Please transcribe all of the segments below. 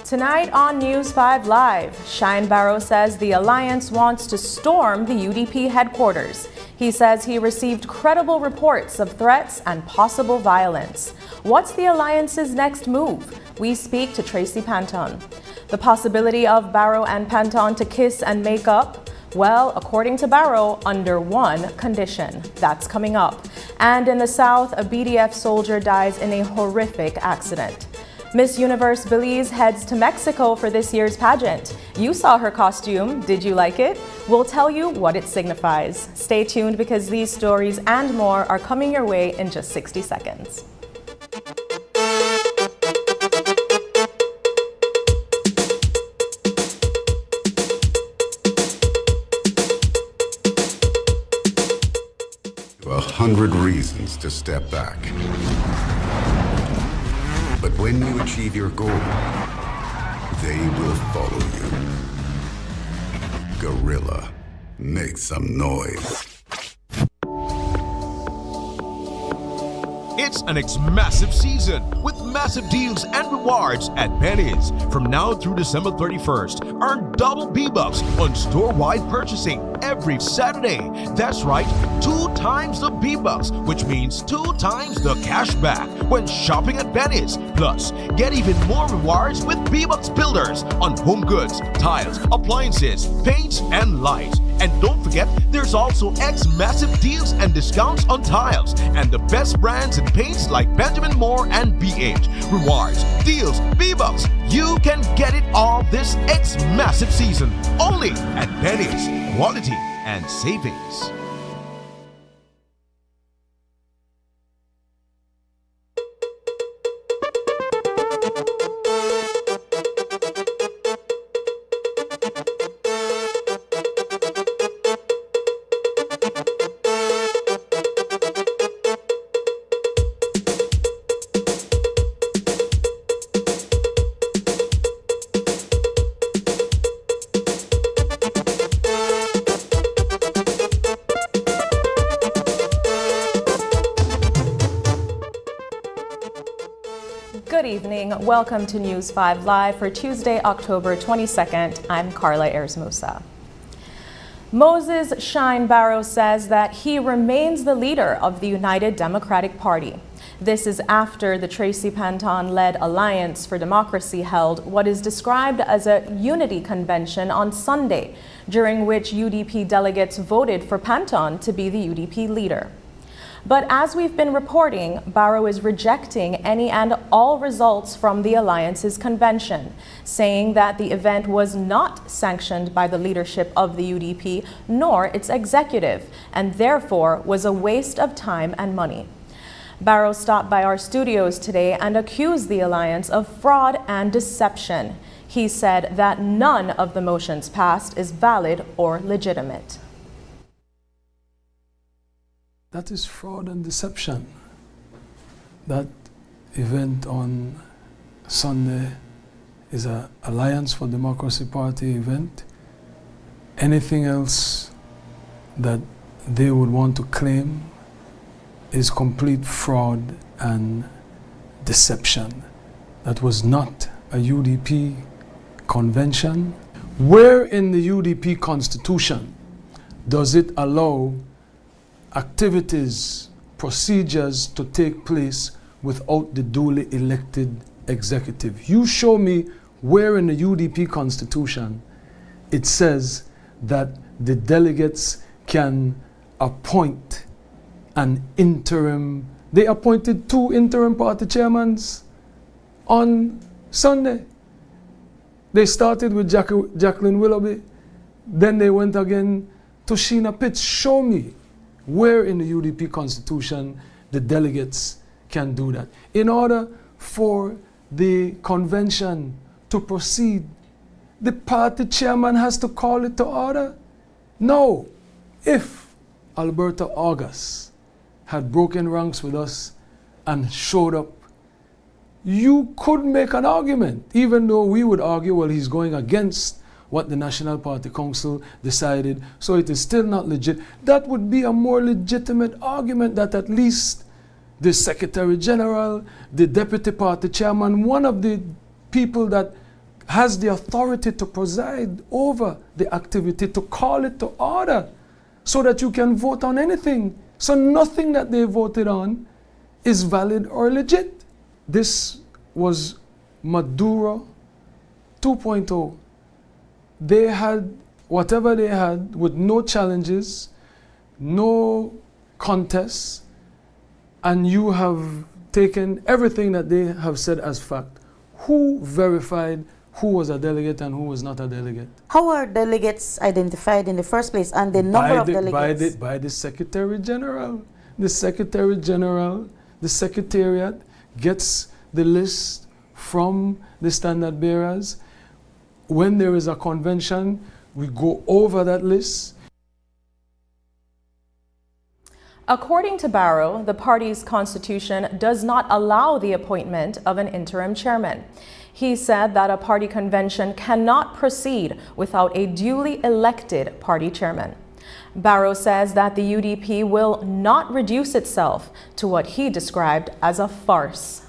Tonight on News 5 Live, Shine Barrow says the alliance wants to storm the UDP headquarters. He says he received credible reports of threats and possible violence. What's the alliance's next move? We speak to Tracy Panton. The possibility of Barrow and Panton to kiss and make up? Well, according to Barrow, under one condition. That's coming up. And in the South, a BDF soldier dies in a horrific accident. Miss Universe Belize heads to Mexico for this year's pageant. You saw her costume. Did you like it? We'll tell you what it signifies. Stay tuned because these stories and more are coming your way in just 60 seconds. There are 100 reasons to step back. But when you achieve your goal, they will follow you. Gorilla, make some noise. It's an massive season with massive deals and rewards at Penny's. From now through December 31st, earn double B-Bucks on store-wide purchasing every Saturday. That's right, 2 times the B-Bucks, which means 2 times the cash back when shopping at Penny's. Plus, get even more rewards with B-Bucks Builders on home goods, tiles, appliances, paints, and lights. And don't forget, there's also massive deals and discounts on tiles and the best brands in paints like Benjamin Moore and BH. Rewards, deals, B-Bucks. You can get it all this massive season only at Penny's. Quality and savings. Good evening. Welcome to News 5 Live for Tuesday, October 22nd. I'm Carla Ayers Musa. Moses Shine Barrow says that he remains the leader of the United Democratic Party. This is after the Tracy Panton-led Alliance for Democracy held what is described as a unity convention on Sunday, during which UDP delegates voted for Panton to be the UDP leader. But as we've been reporting, Barrow is rejecting any and all results from the Alliance's convention, saying that the event was not sanctioned by the leadership of the UDP nor its executive, and therefore was a waste of time and money. Barrow stopped by our studios today and accused the Alliance of fraud and deception. He said that none of the motions passed is valid or legitimate. That is fraud and deception. That event on Sunday is an Alliance for Democracy Party event. Anything else that they would want to claim is complete fraud and deception. That was not a UDP convention. Where in the UDP Constitution does it allow activities, procedures to take place without the duly elected executive? You show me where in the UDP Constitution it says that the delegates can appoint an interim. They appointed 2 interim party chairmen on Sunday. They started with Jacqueline Willoughby, then they went again to Sheena Pitts. Show me where in the UDP Constitution the delegates can do that. In order for the convention to proceed, the party chairman has to call it to order. No. If Alberta August had broken ranks with us and showed up, you could make an argument, even though we would argue, well, he's going against what the National Party Council decided, so it is still not legit. That would be a more legitimate argument, that at least the Secretary General, the Deputy Party Chairman, one of the people that has the authority to preside over the activity, to call it to order so that you can vote on anything. So nothing that they voted on is valid or legit. This was Maduro 2.0. They had whatever they had with no challenges, no contests, and you have taken everything that they have said as fact. Who verified who was a delegate and who was not a delegate? How are delegates identified in the first place, and the number of delegates? By the Secretary General. The Secretary General, the Secretariat gets the list from the standard bearers. When there is a convention, we go over that list. According to Barrow, the party's constitution does not allow the appointment of an interim chairman. He said that a party convention cannot proceed without a duly elected party chairman. Barrow says that the UDP will not reduce itself to what he described as a farce.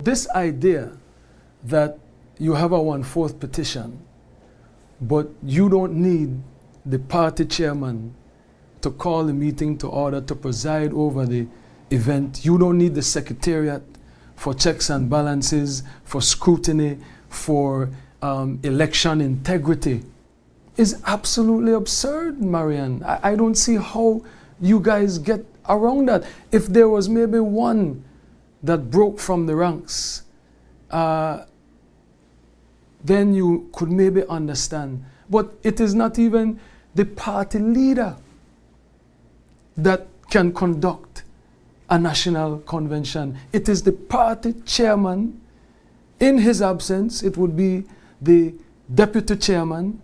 This idea that you have a 1/4 petition, but you don't need the party chairman to call the meeting to order, to preside over the event. You don't need the secretariat for checks and balances, for scrutiny, for election integrity, is absolutely absurd, Marianne. I don't see how you guys get around that. If there was maybe one that broke from the ranks, then you could maybe understand. But it is not even the party leader that can conduct a national convention. It is the party chairman. In his absence, it would be the deputy chairman.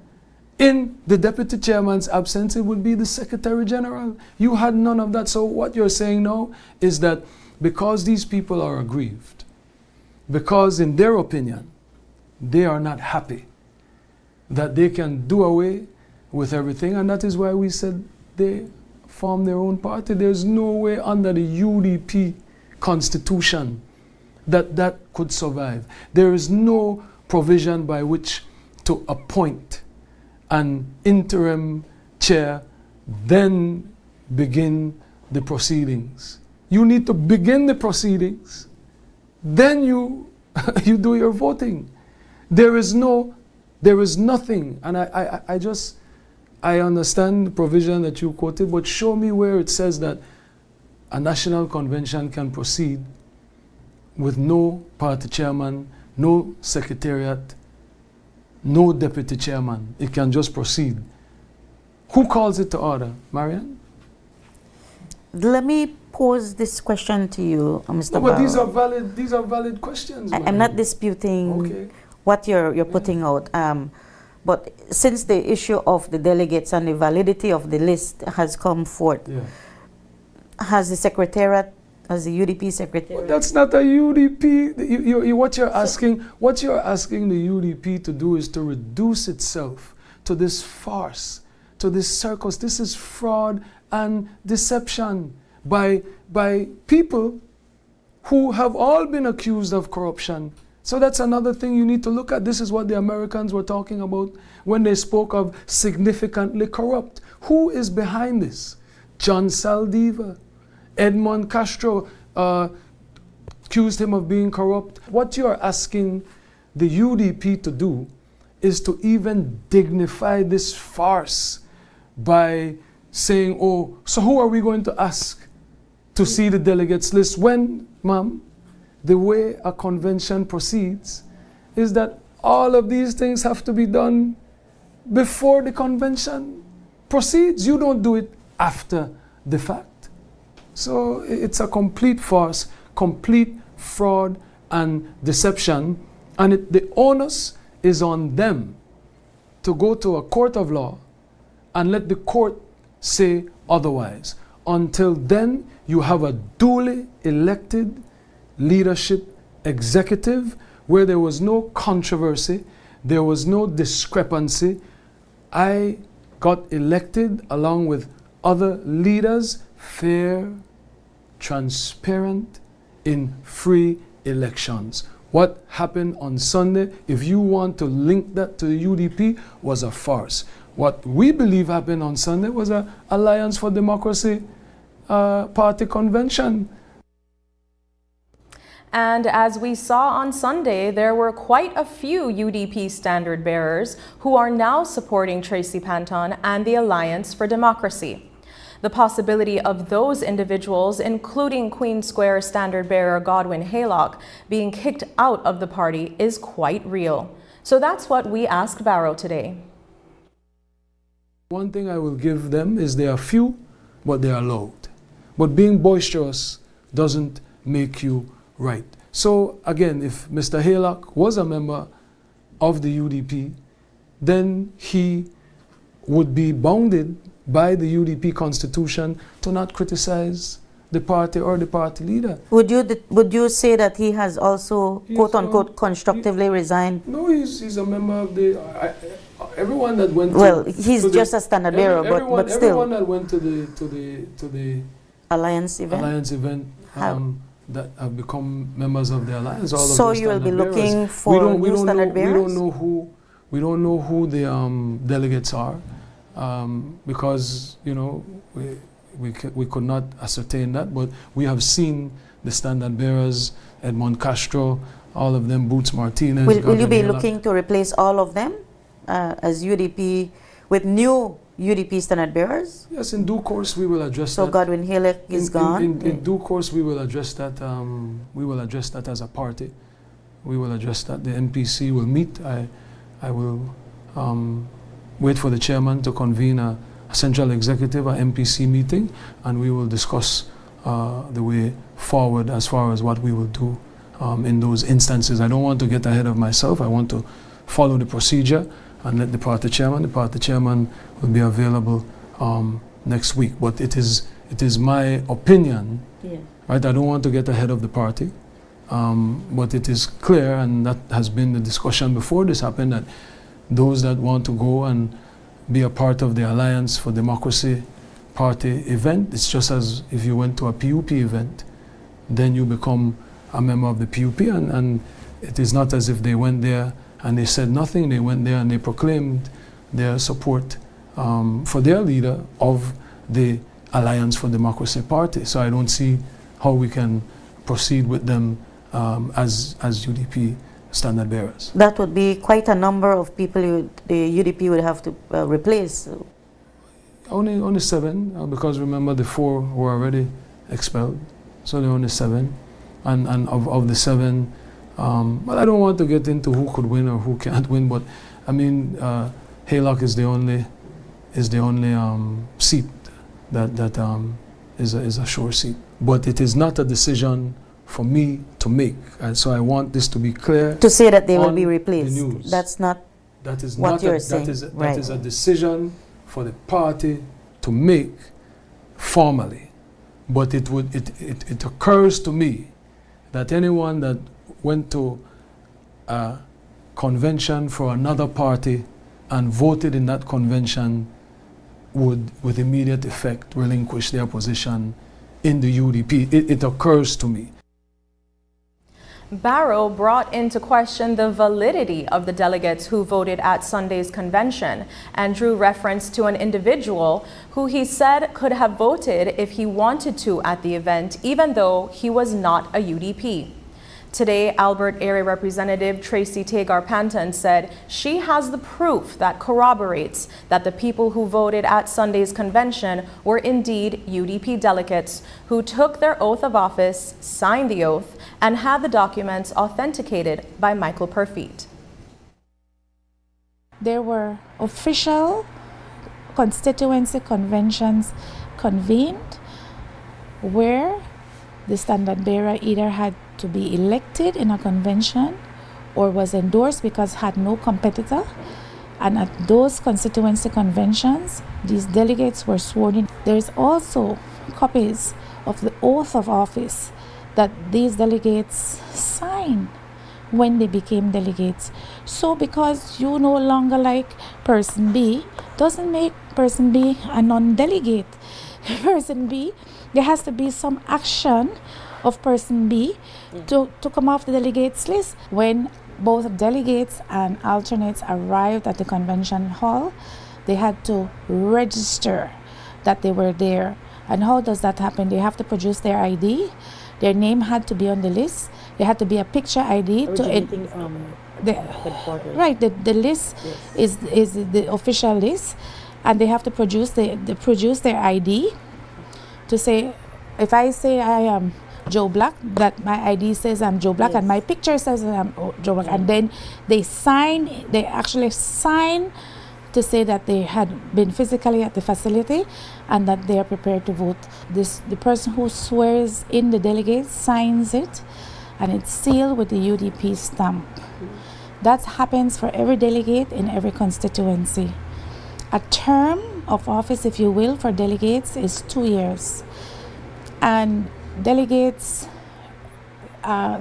In the deputy chairman's absence, it would be the Secretary General. You had none of that. So what you're saying now is that because these people are aggrieved, because in their opinion, they are not happy, that they can do away with everything, and that is why we said they form their own party. There's no way under the UDP constitution that that could survive. There is no provision by which to appoint an interim chair, then begin the proceedings. You need to begin the proceedings, then you do your voting. There is nothing, and I understand the provision that you quoted, but show me where it says that a national convention can proceed with no party chairman, no secretariat, no deputy chairman. It can just proceed. Who calls it to order? Marian? Let me pose this question to you, Mr. No, but Barrow. these are valid questions. I'm not disputing what you're putting out. But since the issue of the delegates and the validity of the list has come forth, has the secretariat, as the UDP secretary? Well, that's not a UDP. What you're asking the UDP to do is to reduce itself to this farce, to this circus. This is fraud and deception by people who have all been accused of corruption. So that's another thing you need to look at. This is what the Americans were talking about when they spoke of significantly corrupt. Who is behind this? John Saldivar, Edmond Castro accused him of being corrupt. What you're asking the UDP to do is to even dignify this farce by saying, oh, so who are we going to ask to see the delegates list? When, ma'am, the way a convention proceeds is that all of these things have to be done before the convention proceeds. You don't do it after the fact. So it's a complete farce, complete fraud and deception, and the onus is on them to go to a court of law and let the court say otherwise. Until then, you have a duly elected leadership executive where there was no controversy, there was no discrepancy. I got elected along with other leaders, fair, transparent, in free elections. What happened on Sunday, if you want to link that to the UDP, was a farce. What we believe happened on Sunday was an Alliance for Democracy party convention. And as we saw on Sunday, there were quite a few UDP standard bearers who are now supporting Tracy Panton and the Alliance for Democracy. The possibility of those individuals, including Queen Square standard bearer Godwin Haylock, being kicked out of the party is quite real. So that's what we asked Barrow today. One thing I will give them is they are few, but they are loud. But being boisterous doesn't make you right. So again, if Mr. Haylock was a member of the UDP, then he would be bounded by the UDP constitution to not criticize the party or the party leader. Would you say that he has also, quote unquote, constructively resigned? No, he's a member of the, everyone that went well, he's just a standard bearer, but still. Everyone that went to the Alliance event, that have become members of the Alliance. All so of you will be bearers. looking for new standard bearers? We don't know who the delegates are, because we could not ascertain that. But we have seen the standard bearers, Edmond Castro, all of them, Boots Martinez. Will you be looking to replace all of them as UDP with new UDP standard bearers? Yes, in due course we will address that. So Godwin Haylock is gone? In due course we will address that. We will address that as a party. We will address that. The MPC will meet. I will wait for the chairman to convene a central executive, a MPC meeting, and we will discuss the way forward as far as what we will do in those instances. I don't want to get ahead of myself. I want to follow the procedure and let the party chairman will be available next week. But it is my opinion, right? I don't want to get ahead of the party, but it is clear, and that has been the discussion before this happened, that those that want to go and be a part of the Alliance for Democracy party event, it's just as if you went to a PUP event, then you become a member of the PUP, and it is not as if they went there and they said nothing. They went there and they proclaimed their support for their leader of the Alliance for Democracy party. So I don't see how we can proceed with them as UDP standard bearers. That would be quite a number of people the UDP would have to replace. Only 7, because remember the 4 were already expelled. So there are only 7. And of the 7, but I don't want to get into who could win or who can't win, but I mean, Haylock is the only seat that is a sure seat. But it is not a decision for me to make, and so I want this to be clear. To say that they will be replaced. The news. That's not that is what not you're a, saying. That is a decision for the party to make formally. But it occurs to me that anyone that went to a convention for another party and voted in that convention would, with immediate effect, relinquish their position in the UDP. It occurs to me. Barrow brought into question the validity of the delegates who voted at Sunday's convention and drew reference to an individual who he said could have voted if he wanted to at the event, even though he was not a UDP. Today, Albert Area Representative Tracy Tagar-Panton said she has the proof that corroborates that the people who voted at Sunday's convention were indeed UDP delegates who took their oath of office, signed the oath, and had the documents authenticated by Michael Perfeet. There were official constituency conventions convened where the standard bearer either had to be elected in a convention or was endorsed because had no competitor. And at those constituency conventions, these delegates were sworn in. There's also copies of the oath of office that these delegates signed when they became delegates. So because you no longer like person B, doesn't make person B a non-delegate. Person B, there has to be some action of person B to come off the delegates list. When both delegates and alternates arrived at the convention hall, they had to register that they were there. And how does that happen? They have to produce their ID. Their name had to be on the list. There had to be a picture ID originating from headquarters. Right, the list is the official list, and they have to produce their ID to say, if I say I am Joe Black, that my ID says I'm Joe Black, and my picture says I'm Joe Black, and then they actually sign to say that they had been physically at the facility and that they are prepared to vote. The person who swears in the delegate signs it, and it's sealed with the UDP stamp. That happens for every delegate in every constituency. A term of office, if you will, for delegates is 2 years. And delegates,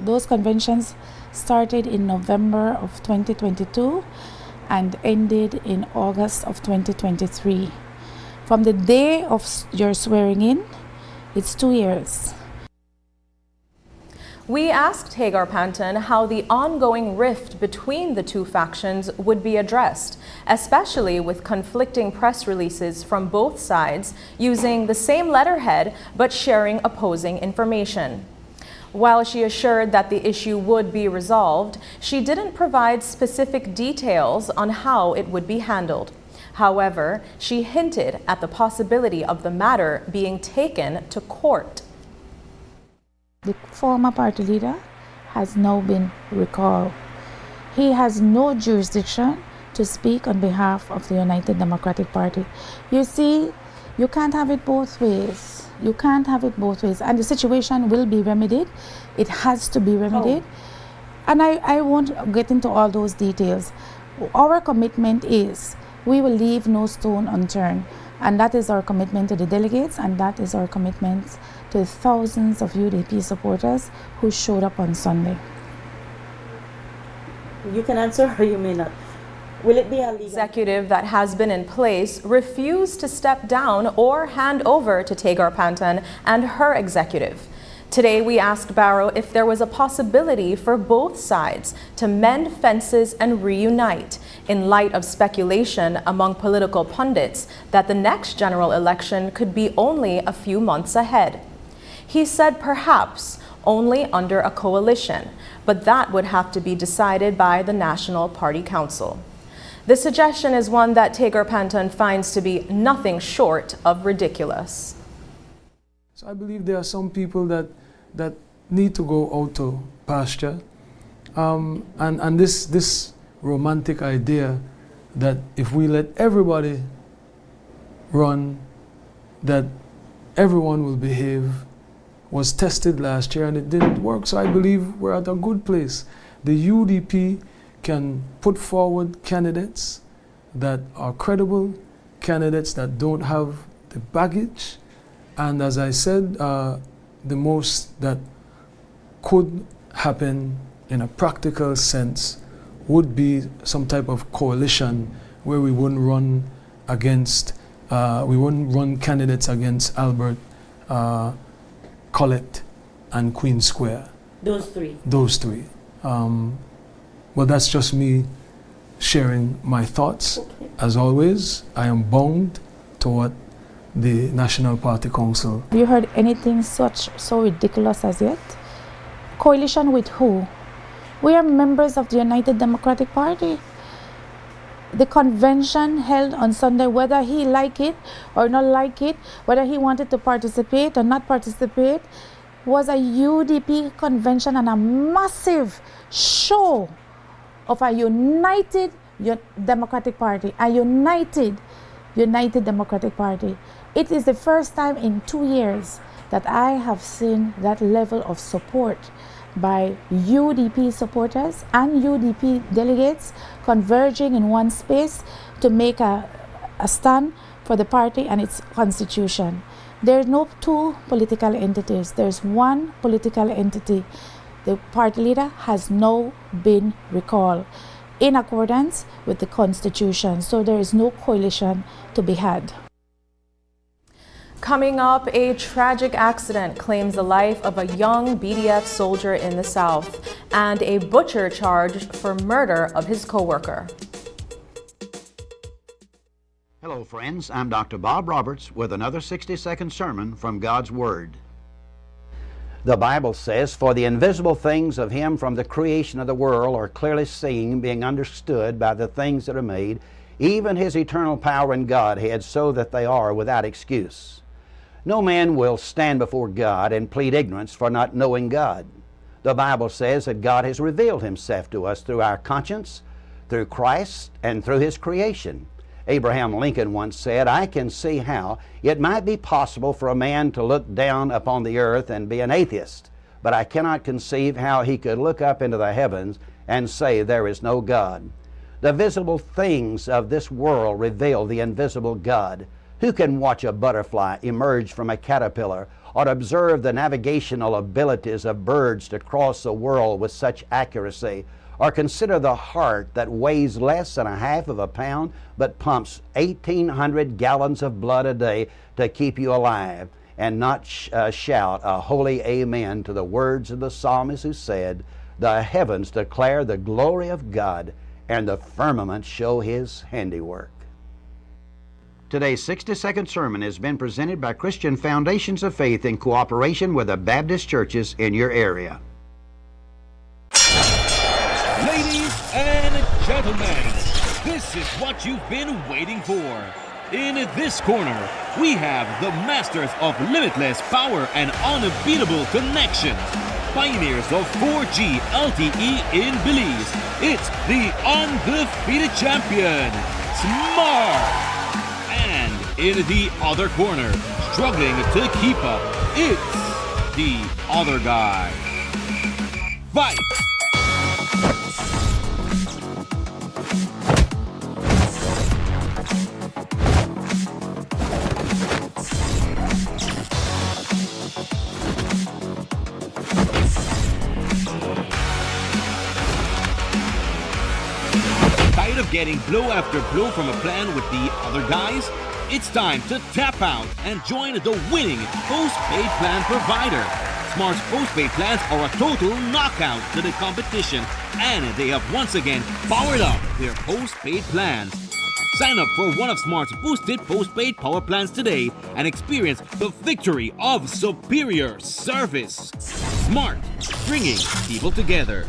those conventions started in November of 2022 and ended in August of 2023. From the day of your swearing in, it's 2 years. We asked Hagar Panton how the ongoing rift between the two factions would be addressed, especially with conflicting press releases from both sides using the same letterhead but sharing opposing information. While she assured that the issue would be resolved, she didn't provide specific details on how it would be handled. However, she hinted at the possibility of the matter being taken to court. The former party leader has now been recalled. He has no jurisdiction to speak on behalf of the United Democratic Party. You see, you can't have it both ways. You can't have it both ways. And the situation will be remedied. It has to be remedied. And I won't get into all those details. Our commitment is we will leave no stone unturned. And that is our commitment to the delegates, and that is our commitment to thousands of UDP supporters who showed up on Sunday. You can answer or you may not. Will it be a legal executive that has been in place refused to step down or hand over to Tagar Panton and her executive? Today, we asked Barrow if there was a possibility for both sides to mend fences and reunite in light of speculation among political pundits that the next general election could be only a few months ahead. He said perhaps only under a coalition, but that would have to be decided by the National Party Council. The suggestion is one that Tagar Panton finds to be nothing short of ridiculous. I believe there are some people that need to go out to pasture. And this romantic idea that if we let everybody run, that everyone will behave, was tested last year and it didn't work. So I believe we're at a good place. The UDP can put forward candidates that are credible, candidates that don't have the baggage. And as I said, the most that could happen in a practical sense would be some type of coalition where we wouldn't run against, we wouldn't run candidates against Albert, Collette, and Queen Square. Those three. Those three. Well, that's just me sharing my thoughts. Okay. As always, I am bound to what the National Party Council. Have you heard anything so ridiculous as yet? Coalition with who? We are members of the United Democratic Party. The convention held on Sunday, whether he like it or not like it, whether he wanted to participate or not participate, was a UDP convention and a massive show of a united Democratic Party, a united Democratic Party. It is the first time in 2 years that I have seen that level of support by UDP supporters and UDP delegates converging in one space to make a stand for the party and its constitution. There are no two political entities. There's one political entity. The party leader has now been recalled in accordance with the constitution. So there is no coalition to be had. Coming up, a tragic accident claims the life of a young BDF soldier in the South, and a butcher charged for murder of his co-worker. Hello, friends. I'm Dr. Bob Roberts with another 60-second sermon from God's Word. The Bible says, "For the invisible things of Him from the creation of the world are clearly seen, being understood by the things that are made, even His eternal power and Godhead, so that they are without excuse. No man will stand before God and plead ignorance for not knowing God." The Bible says that God has revealed Himself to us through our conscience, through Christ, and through His creation. Abraham Lincoln once said, "I can see how it might be possible for a man to look down upon the earth and be an atheist, but I cannot conceive how he could look up into the heavens and say there is no God." The visible things of this world reveal the invisible God. Who can watch a butterfly emerge from a caterpillar, or observe the navigational abilities of birds to cross the world with such accuracy, or consider the heart that weighs less than a half of a pound but pumps 1,800 gallons of blood a day to keep you alive, and not shout a holy amen to the words of the psalmist who said, "The heavens declare the glory of God, and the firmament show His handiwork." Today's 60-second sermon has been presented by Christian Foundations of Faith in cooperation with the Baptist churches in your area. Ladies and gentlemen, this is what you've been waiting for. In this corner, we have the masters of limitless power and unbeatable connections, pioneers of 4G LTE in Belize. It's the undefeated champion, Smart. And in the other corner, struggling to keep up, it's the other guy. Fight! Tired of getting blow after blow from a plan with the other guys? It's time to tap out and join the winning postpaid plan provider. Smart's postpaid plans are a total knockout to the competition, and they have once again powered up their postpaid plans. Sign up for one of Smart's boosted postpaid power plans today and experience the victory of superior service. Smart, bringing people together.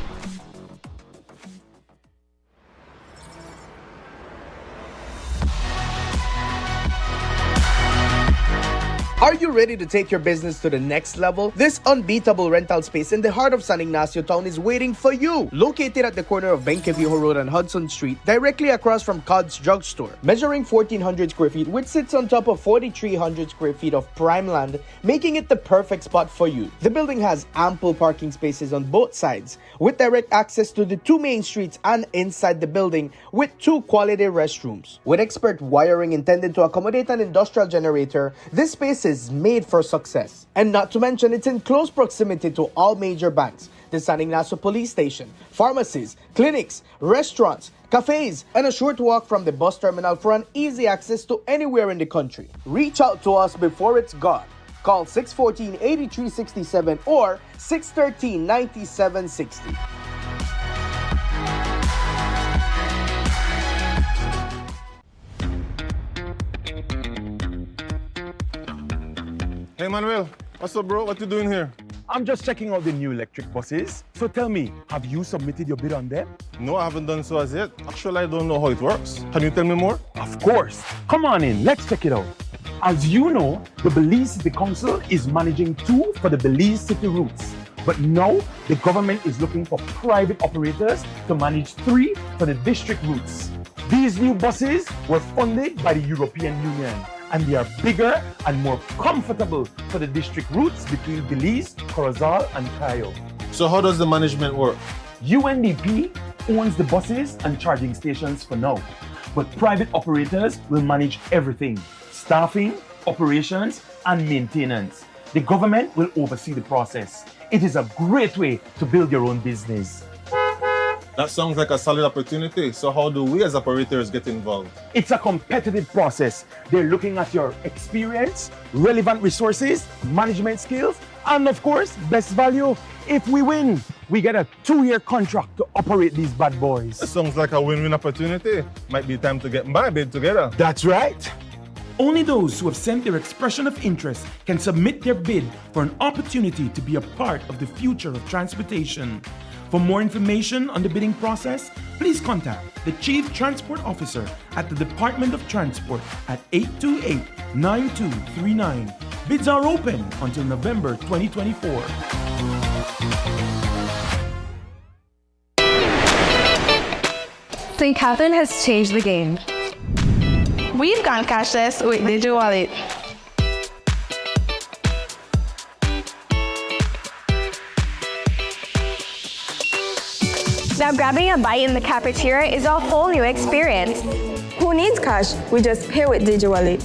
Are you ready to take your business to the next level? This unbeatable rental space in the heart of San Ignacio town is waiting for you. Located at the corner of Benqueviejo Road and Hudson Street, directly across from Codd's Drugstore. Measuring 1,400 square feet, which sits on top of 4,300 square feet of prime land, making it the perfect spot for you. The building has ample parking spaces on both sides, with direct access to the 2 main streets and inside the building, with 2 quality restrooms. With expert wiring intended to accommodate an industrial generator, this space is made for success. And not to mention, it's in close proximity to all major banks, the San Ignacio Police Station, pharmacies, clinics, restaurants, cafes, and a short walk from the bus terminal for an easy access to anywhere in the country. Reach out to us before it's gone. Call 614-8367 or 613-9760. Hey Manuel, what's up bro? What you doing here? I'm just checking out the new electric buses. So tell me, have you submitted your bid on them? No, I haven't done so as yet. Actually, I don't know how it works. Can you tell me more? Of course. Come on in, let's check it out. As you know, the Belize City Council is managing 2 for the Belize City routes. But now, the government is looking for private operators to manage 3 for the district routes. These new buses were funded by the European Union, and they are bigger and more comfortable for the district routes between Belize, Corozal, and Cayo. So how does the management work? UNDP owns the buses and charging stations for now, but private operators will manage everything: staffing, operations, and maintenance. The government will oversee the process. It is a great way to build your own business. That sounds like a solid opportunity. So how do we as operators get involved? It's a competitive process. They're looking at your experience, relevant resources, management skills, and of course, best value. If we win, we get a 2-year contract to operate these bad boys. That sounds like a win-win opportunity. Might be time to get my bid together. That's right. Only those who have sent their expression of interest can submit their bid for an opportunity to be a part of the future of transportation. For more information on the bidding process, please contact the Chief Transport Officer at the Department of Transport at 828-9239. Bids are open until November 2024. St. Catherine has changed the game. We've gone cashless with Digital Wallet. Now grabbing a bite in the cafeteria is a whole new experience. Who needs cash? We just pay with Digital Wallet.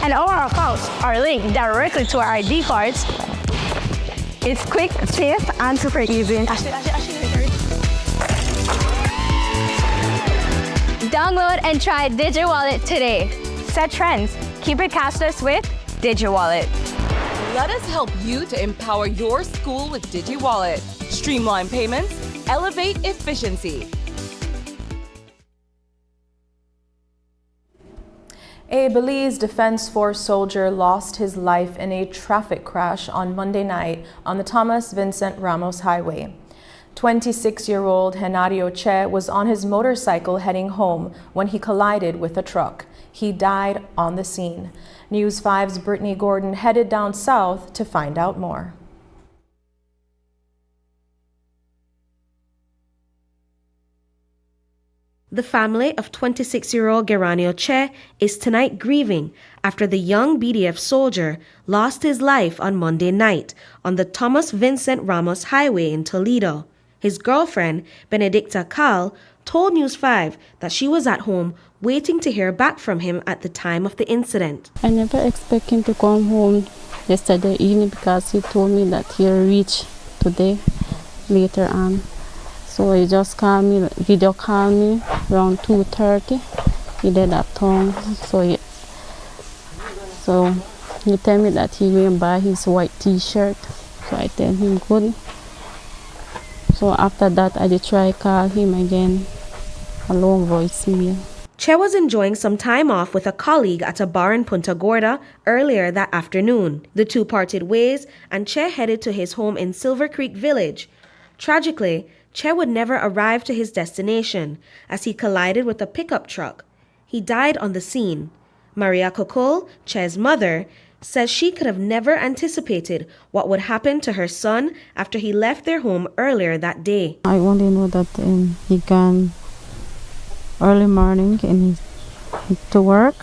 And all our accounts are linked directly to our ID cards. It's quick, safe, and super easy. Download and try Digital Wallet today. Set trends. Keep it cashless with Digital Wallet. Let us help you to empower your school with DigiWallet. Streamline payments, elevate efficiency. A Belize Defense Force soldier lost his life in a traffic crash on Monday night on the Thomas Vincent Ramos Highway. 26-year-old Henario Che was on his motorcycle heading home when he collided with a truck. He died on the scene. News 5's Brittany Gordon headed down south to find out more. The family of 26-year-old Geranio Che is tonight grieving after the young BDF soldier lost his life on Monday night on the Thomas Vincent Ramos Highway in Toledo. His girlfriend, Benedicta Cal, told News 5 that she was at home waiting to hear back from him at the time of the incident. I never expect him to come home yesterday evening because he told me that he'll reach today later on. So he just called me, video called me around 2:30. He did at home. So he told me that he went buy his white t-shirt. So I tell him good. So after that I did try call him again, a long voicemail. Che was enjoying some time off with a colleague at a bar in Punta Gorda earlier that afternoon. The two parted ways and Che headed to his home in Silver Creek Village. Tragically, Che would never arrive to his destination as he collided with a pickup truck. He died on the scene. Maria Cocol, Che's mother, says she could have never anticipated what would happen to her son after he left their home earlier that day. I only know that he gone early morning and to work,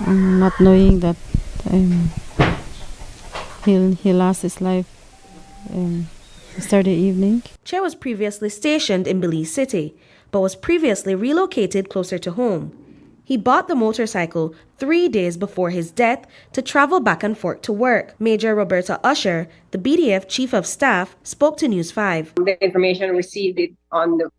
not knowing that he lost his life yesterday evening. Che was previously stationed in Belize City, but was previously relocated closer to home. He bought the motorcycle 3 days before his death to travel back and forth to work. Major Roberta Usher, the BDF Chief of Staff, spoke to News 5. The information received it on the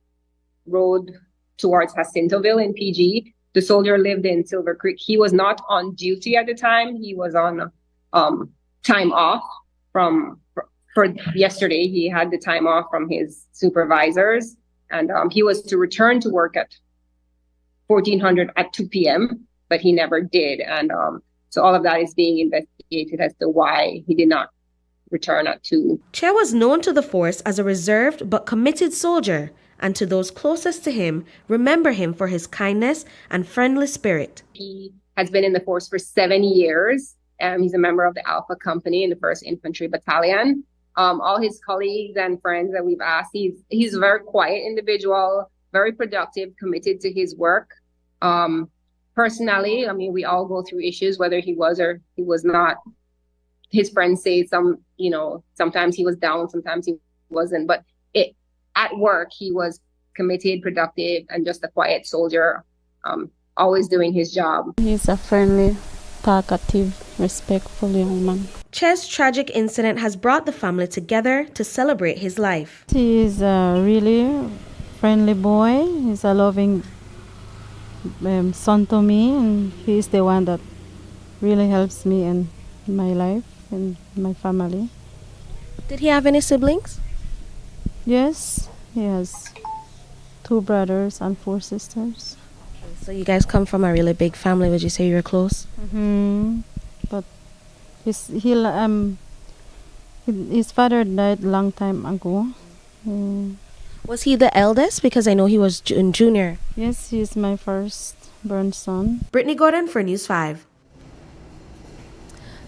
road towards Jacintoville in PG. The soldier lived in Silver Creek. He was not on duty at the time. He was on time off for yesterday. He had the time off from his supervisors, and he was to return to work at 1400 at 2 p.m., but he never did. And so all of that is being investigated as to why he did not return at 2. Che was known to the force as a reserved but committed soldier, and to those closest to him, remember him for his kindness and friendly spirit. He has been in the force for 7 years. He's a member of the Alpha Company in the 1st Infantry Battalion. All his colleagues and friends that we've asked, he's a very quiet individual, very productive, committed to his work. Personally, I mean, we all go through issues, whether he was or he was not. His friends say sometimes he was down, sometimes he wasn't, but at work, he was committed, productive, and just a quiet soldier, always doing his job. He's a friendly, talkative, respectful young man. Che's tragic incident has brought the family together to celebrate his life. He is a really friendly boy. He's a loving son to me, and he's the one that really helps me in my life and my family. Did he have any siblings? Yes, he has 2 brothers and 4 sisters. So you guys come from a really big family. Would you say you're close? Mm-hmm. But his father died a long time ago. Was he the eldest? Because I know he was junior. Yes, he's my first-born son. Brittany Gordon for News 5.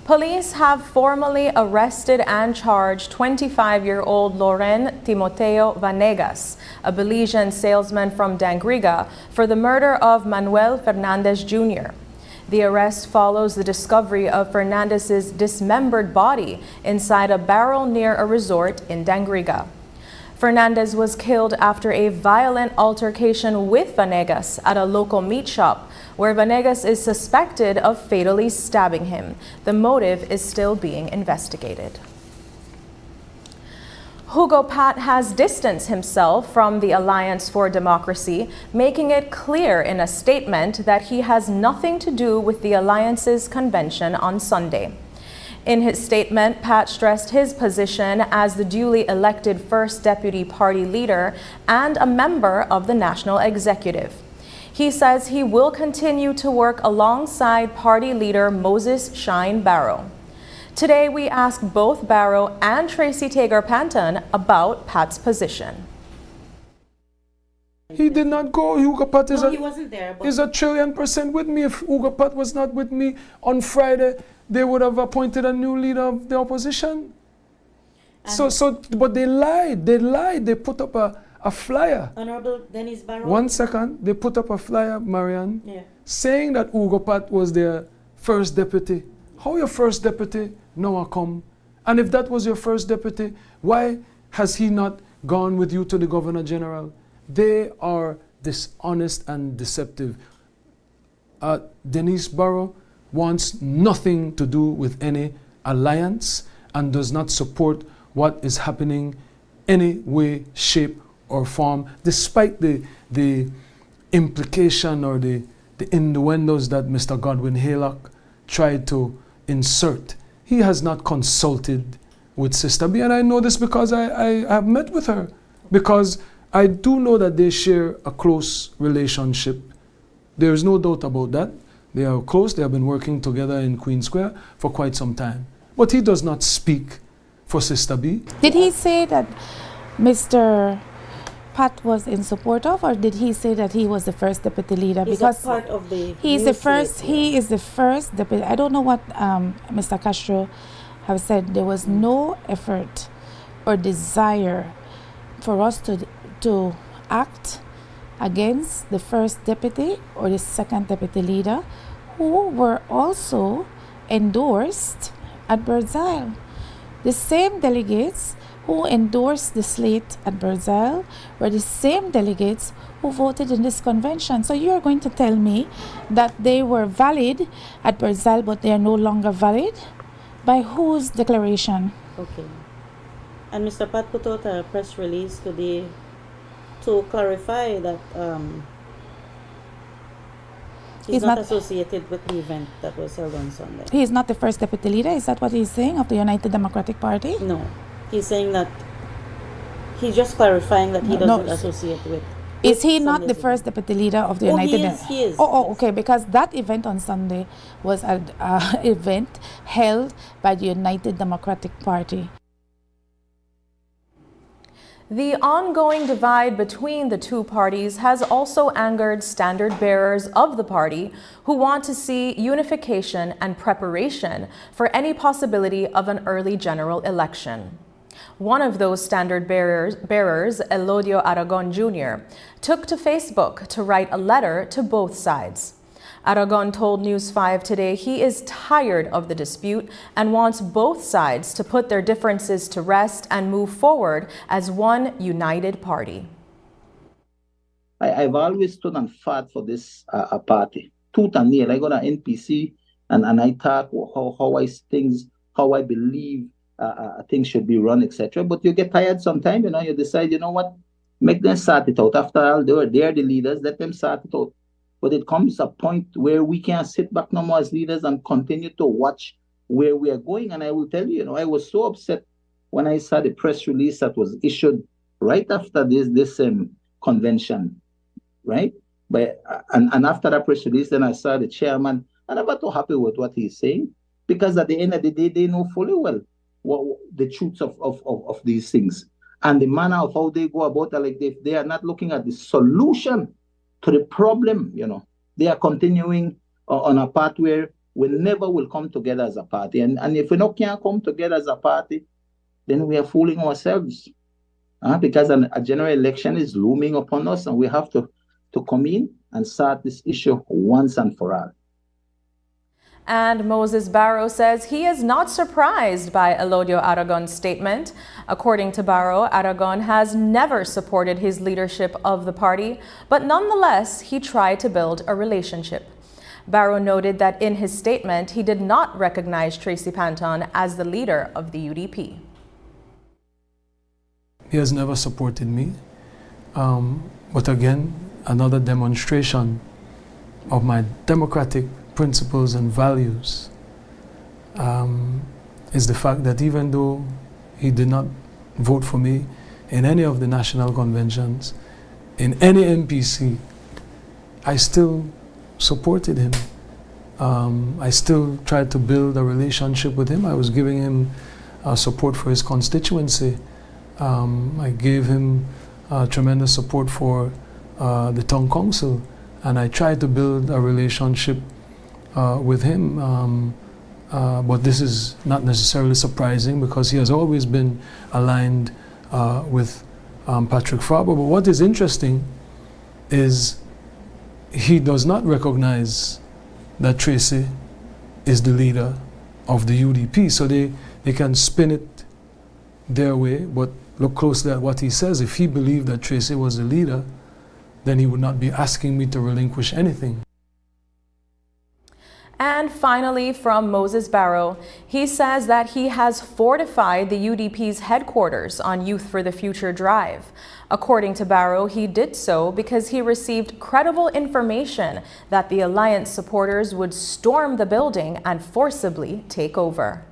Police have formally arrested and charged 25-year-old Loren Timoteo Vanegas, a Belizean salesman from Dangriga, for the murder of Manuel Fernandez Jr. The arrest follows the discovery of Fernandez's dismembered body inside a barrel near a resort in Dangriga. Fernandez was killed after a violent altercation with Vanegas at a local meat shop, where Vanegas is suspected of fatally stabbing him. The motive is still being investigated. Hugo Patt has distanced himself from the Alliance for Democracy, making it clear in a statement that he has nothing to do with the Alliance's convention on Sunday. In his statement, Patt stressed his position as the duly elected first deputy party leader and a member of the National Executive. He says he will continue to work alongside party leader Moses Shine Barrow. Today, we asked both Barrow and Tracy Tager Panton about Patt's position. He did not go. Hugo Patt is he wasn't there. Is a $1,000,000,000% with me. If Hugo Patt was not with me on Friday, they would have appointed a new leader of the opposition. But they lied. They put up a flyer. Honorable Dennis Barrow. 1 second. They put up a flyer, Marianne, saying that Hugo Patt was their first deputy. How your first deputy now come? And if that was your first deputy, why has he not gone with you to the Governor General? They are dishonest and deceptive. Denise Barrow wants nothing to do with any alliance and does not support what is happening any way, shape, or form, despite the implication or the innuendos that Mr. Godwin Haylock tried to insert. He has not consulted with Sister B, and I know this because I have met with her, because I do know that they share a close relationship. There is no doubt about that. They are close. They have been working together in Queen Square for quite some time. But he does not speak for Sister B. Did he say that Mr. Pat was in support of, or did he say that he was the first deputy leader? He's because a part of the he's the first. He is the first deputy. I don't know what Mr. Castro have said. There was no effort or desire for us to act against the first deputy or the second deputy leader, who were also endorsed at Birdsile. The same delegates who endorsed the slate at Birdsile were the same delegates who voted in this convention. So you're going to tell me that they were valid at Birdsile, but they are no longer valid? By whose declaration? Okay. And Mr. Patt put out a press release today to clarify that he's not associated with the event that was held on Sunday. He is not the first deputy leader? Is that what he's saying, of the United Democratic Party? No. He's saying that he's just clarifying that he doesn't associate with. Is he not the first deputy leader of the United? He is. Okay, because that event on Sunday was an event held by the United Democratic Party. The ongoing divide between the two parties has also angered standard bearers of the party, who want to see unification and preparation for any possibility of an early general election. One of those standard bearers, Elodio Aragon Jr., took to Facebook to write a letter to both sides. Aragon told News 5 today he is tired of the dispute and wants both sides to put their differences to rest and move forward as one united party. I've always stood and fought for this party, tooth and nail. I go to NPC and I talk how I believe things should be run, etc. But you get tired sometimes, you decide, make them sort it out. After all, they're the leaders, let them sort it out. But it comes a point where we can't sit back no more as leaders and continue to watch where we are going. And I will tell you, I was so upset when I saw the press release that was issued right after this convention, right? And after that press release, then I saw the chairman, and I'm not too happy with what he's saying, because at the end of the day, they know fully well the truths of these things. And the manner of how they go about it, like they are not looking at the solution to the problem, they are continuing on a path where we never will come together as a party. And if we can't come together as a party, then we are fooling ourselves. Because a general election is looming upon us, and we have to come in and start this issue once and for all. And Moses Barrow says he is not surprised by Elodio Aragon's statement. According to Barrow, Aragon has never supported his leadership of the party, but nonetheless, he tried to build a relationship. Barrow noted that in his statement, he did not recognize Tracy Panton as the leader of the UDP. He has never supported me, but again, another demonstration of my democratic principles and values is the fact that even though he did not vote for me in any of the national conventions, in any MPC, I still supported him. I still tried to build a relationship with him. I was giving him support for his constituency. I gave him tremendous support for the town council, and I tried to build a relationship with him, but this is not necessarily surprising because he has always been aligned with Patrick Farber. But what is interesting is he does not recognize that Tracy is the leader of the UDP. So they can spin it their way, but look closely at what he says. If he believed that Tracy was the leader, then he would not be asking me to relinquish anything. And finally, from Moses Barrow, he says that he has fortified the UDP's headquarters on Youth for the Future Drive. According to Barrow, he did so because he received credible information that the Alliance supporters would storm the building and forcibly take over.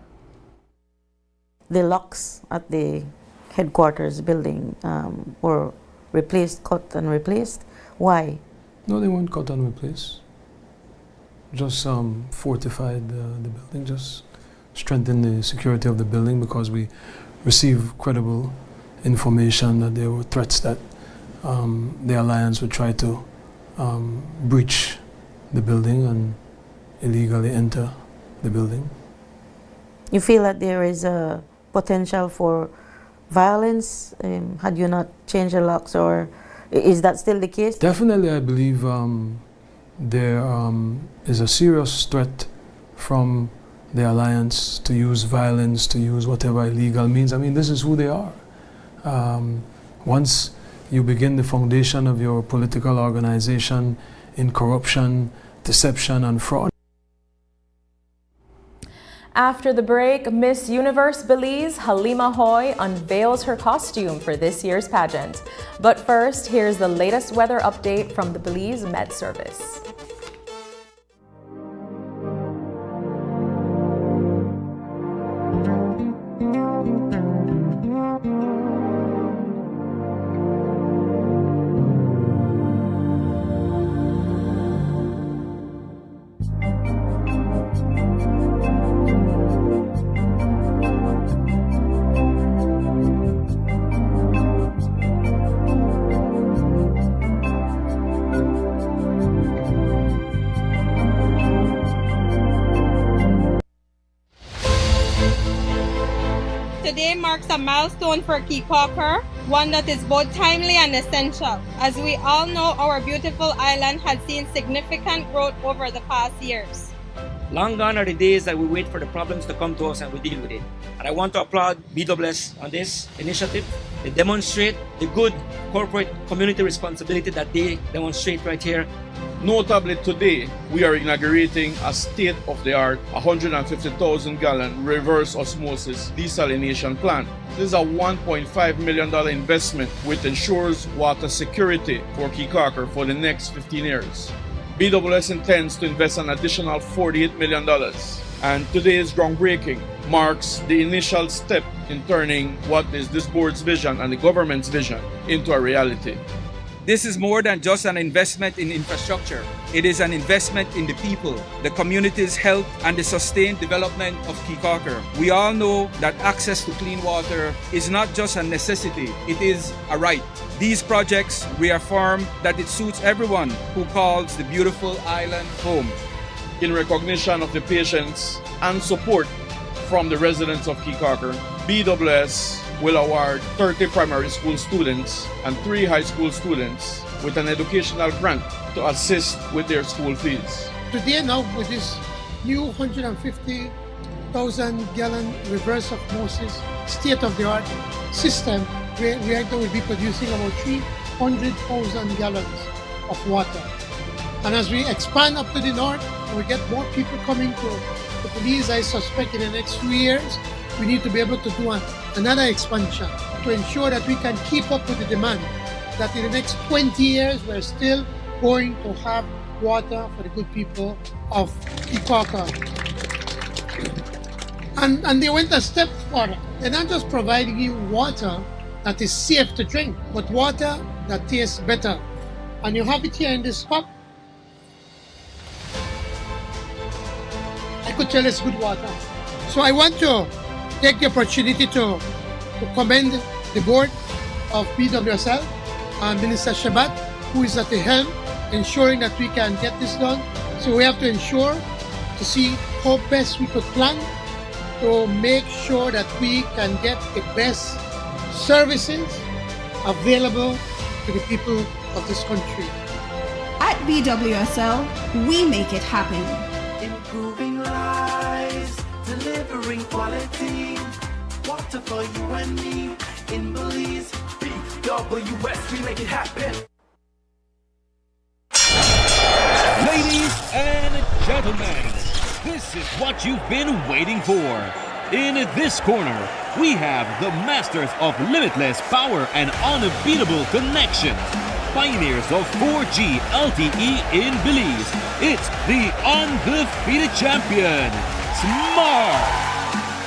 The locks at the headquarters building were replaced, cut and replaced. Why? No, they weren't cut and replaced. Just fortified the building, just strengthen the security of the building because we received credible information that there were threats that the alliance would try to breach the building and illegally enter the building. You feel that there is a potential for violence had you not changed the locks, or is that still the case? Definitely, I believe there is a serious threat from the alliance to use violence, to use whatever illegal means. I mean, this is who they are. Once you begin the foundation of your political organization in corruption, deception, and fraud. After the break, Miss Universe Belize Halima Hoy unveils her costume for this year's pageant. But first, here's the latest weather update from the Belize Met Service. Today marks a milestone for Keycorker, one that is both timely and essential. As we all know, our beautiful island has seen significant growth over the past years. Long gone are the days that we wait for the problems to come to us and we deal with it. And I want to applaud BWS on this initiative. They demonstrate the good corporate community responsibility that they demonstrate right here. Notably today, we are inaugurating a state-of-the-art 150,000 gallon reverse osmosis desalination plant. This is a $1.5 million investment which ensures water security for Keycorker for the next 15 years. BWS intends to invest an additional $48 million, and today's groundbreaking marks the initial step in turning what is this board's vision and the government's vision into a reality. This is more than just an investment in infrastructure. It is an investment in the people, the community's health, and the sustained development of Keycorker. We all know that access to clean water is not just a necessity, it is a right. These projects reaffirm that it suits everyone who calls the beautiful island home. In recognition of the patience and support from the residents of Keycorker, BWS will award 30 primary school students and 3 high school students with an educational grant to assist with their school fees. Today now, with this new 150,000 gallon reverse osmosis state-of-the-art system, reactor will be producing about 300,000 gallons of water. And as we expand up to the north, and we get more people coming to Belize, I suspect in the next few years, we need to be able to do another expansion to ensure that we can keep up with the demand, that in the next 20 years we're still going to have water for the good people of Keycorker. And they went a step further. They're not just providing you water that is safe to drink, but water that tastes better. And you have it here in this cup. I could tell it's good water. So I want to take the opportunity to commend the board of BWSL and Minister Shabat, who is at the helm, ensuring that we can get this done. So we have to ensure to see how best we could plan to make sure that we can get the best services available to the people of this country. At BWSL, we make it happen. Improving lives, delivering quality, water for you and me. In Belize, BWS, we make it happen. Ladies and gentlemen, this is what you've been waiting for. In this corner, we have the masters of limitless power and unbeatable connection. Pioneers of 4G LTE in Belize. It's the undefeated champion, Smart.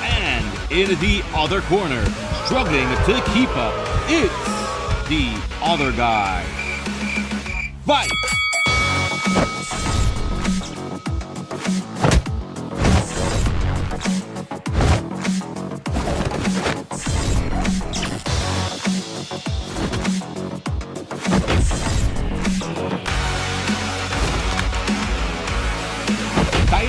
And in the other corner, struggling to keep up, it's the other guy. Fight!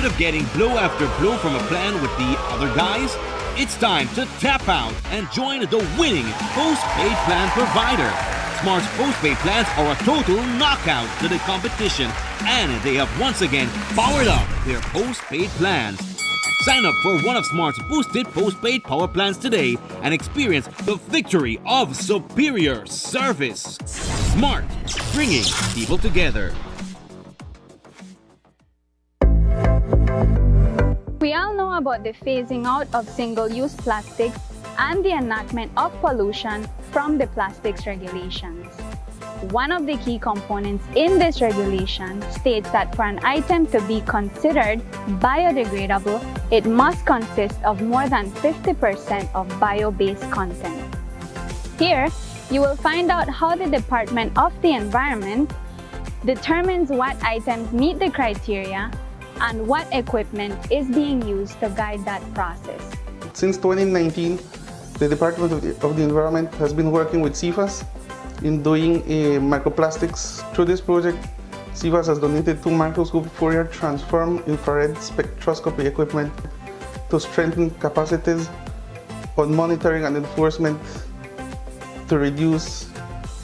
Tired of getting blow after blow from a plan with the other guys? It's time to tap out and join the winning postpaid plan provider. Smart's postpaid plans are a total knockout to the competition, and they have once again powered up their postpaid plans. Sign up for one of Smart's boosted postpaid power plans today and experience the victory of superior service. Smart, bringing people together. We all know about the phasing out of single-use plastics and the enactment of pollution from the plastics regulations. One of the key components in this regulation states that for an item to be considered biodegradable, it must consist of more than 50% of bio-based content. Here, you will find out how the Department of the Environment determines what items meet the criteria and what equipment is being used to guide that process. Since 2019, the Department of the Environment has been working with CIFAS in doing microplastics. Through this project, CIFAS has donated 2 microscope Fourier transform infrared spectroscopy equipment to strengthen capacities on monitoring and enforcement to reduce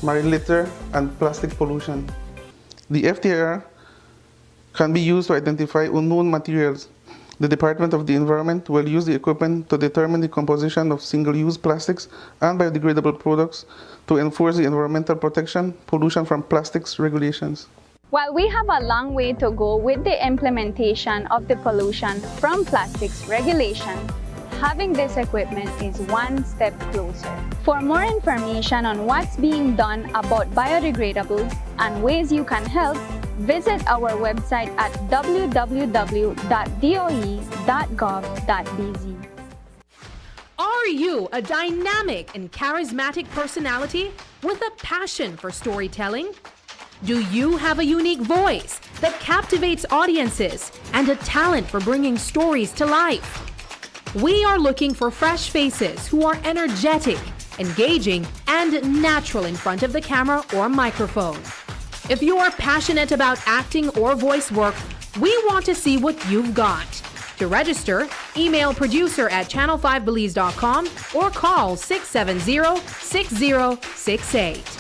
marine litter and plastic pollution. The FTIR can be used to identify unknown materials. The Department of the Environment will use the equipment to determine the composition of single-use plastics and biodegradable products to enforce the environmental protection, pollution from plastics regulations. While we have a long way to go with the implementation of the pollution from plastics regulation, having this equipment is one step closer. For more information on what's being done about biodegradables and ways you can help, visit our website at www.doe.gov.bz. Are you a dynamic and charismatic personality with a passion for storytelling? Do you have a unique voice that captivates audiences and a talent for bringing stories to life? We are looking for fresh faces who are energetic, engaging, and natural in front of the camera or microphone. If you are passionate about acting or voice work, we want to see what you've got. To register, email producer@channel5belize.com or call 670-6068.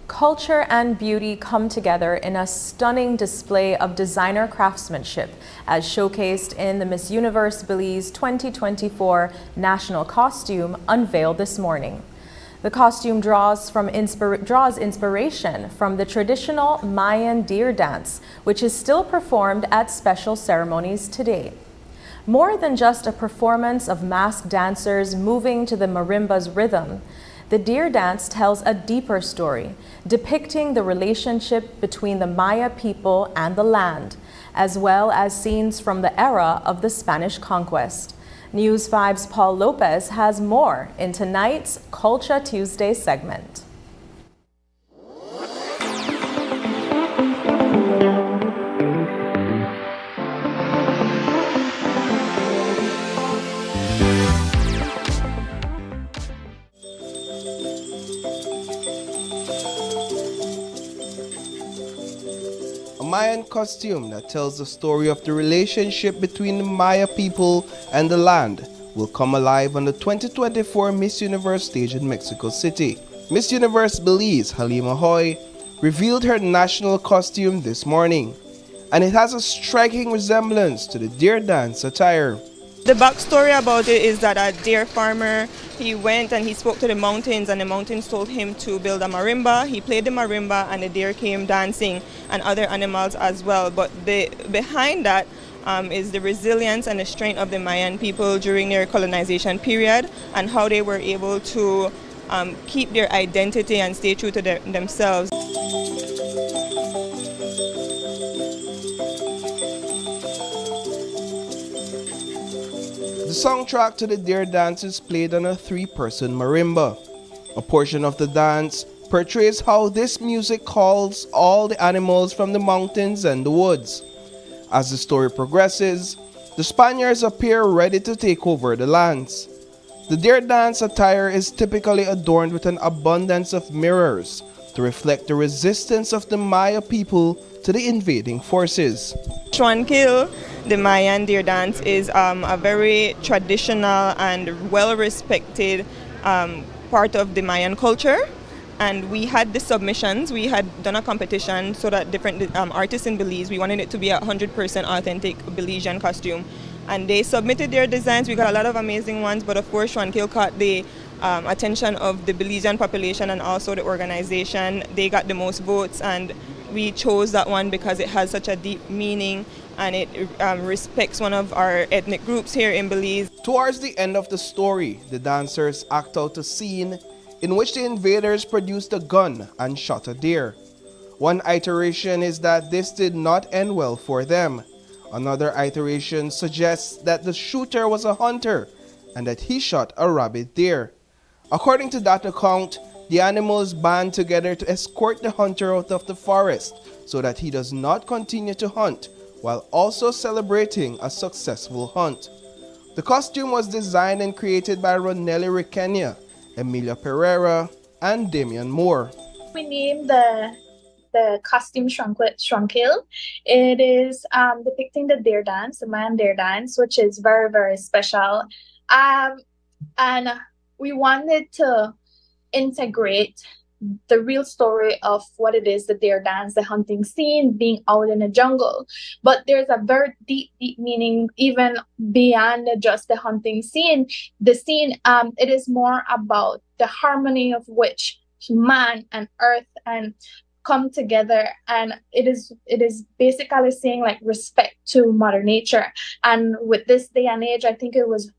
Culture and beauty come together in a stunning display of designer craftsmanship, as showcased in the Miss Universe Belize 2024 national costume unveiled this morning. The costume draws inspiration from the traditional Mayan deer dance, which is still performed at special ceremonies today. More than just a performance of masked dancers moving to the marimba's rhythm, the deer dance tells a deeper story, depicting the relationship between the Maya people and the land, as well as scenes from the era of the Spanish conquest. News 5's Paul Lopez has more in tonight's Culture Tuesday segment. Mayan costume that tells the story of the relationship between the Maya people and the land will come alive on the 2024 Miss Universe stage in Mexico City. Miss Universe Belize, Halima Hoy, revealed her national costume this morning, and it has a striking resemblance to the deer dance attire. The backstory about it is that a deer farmer, he went and he spoke to the mountains, and the mountains told him to build a marimba. He played the marimba and the deer came dancing, and other animals as well. But behind that is the resilience and the strength of the Mayan people during their colonization period, and how they were able to keep their identity and stay true to themselves. The soundtrack to the deer dance is played on a 3-person marimba. A portion of the dance portrays how this music calls all the animals from the mountains and the woods. As the story progresses, the Spaniards appear ready to take over the lands. The deer dance attire is typically adorned with an abundance of mirrors, to reflect the resistance of the Maya people to the invading forces. Schwankil, the Mayan deer dance, is a very traditional and well-respected part of the Mayan culture. And we had the submissions. We had done a competition so that different artists in Belize, we wanted it to be a 100% authentic Belizean costume. And they submitted their designs. We got a lot of amazing ones, but of course Schwankil caught the attention of the Belizean population and also the organization. They got the most votes, and we chose that one because it has such a deep meaning and it respects one of our ethnic groups here in Belize. Towards the end of the story, the dancers act out a scene in which the invaders produced a gun and shot a deer. One iteration is that this did not end well for them. Another iteration suggests that the shooter was a hunter and that he shot a rabid deer. According to that account, the animals band together to escort the hunter out of the forest so that he does not continue to hunt, while also celebrating a successful hunt. The costume was designed and created by Ronelli Ricenia, Emilia Pereira, and Damian Moore. We named the costume Schwankil. It is depicting the deer dance, the Mayan deer dance, which is very, very special. And we wanted to integrate the real story of what it is, the deer dance, the hunting scene, being out in the jungle. But there's a very deep, deep meaning even beyond just the hunting scene. The scene, it is more about the harmony of which man and earth and come together, and it is basically saying like respect to Mother Nature. And with this day and age, I think it was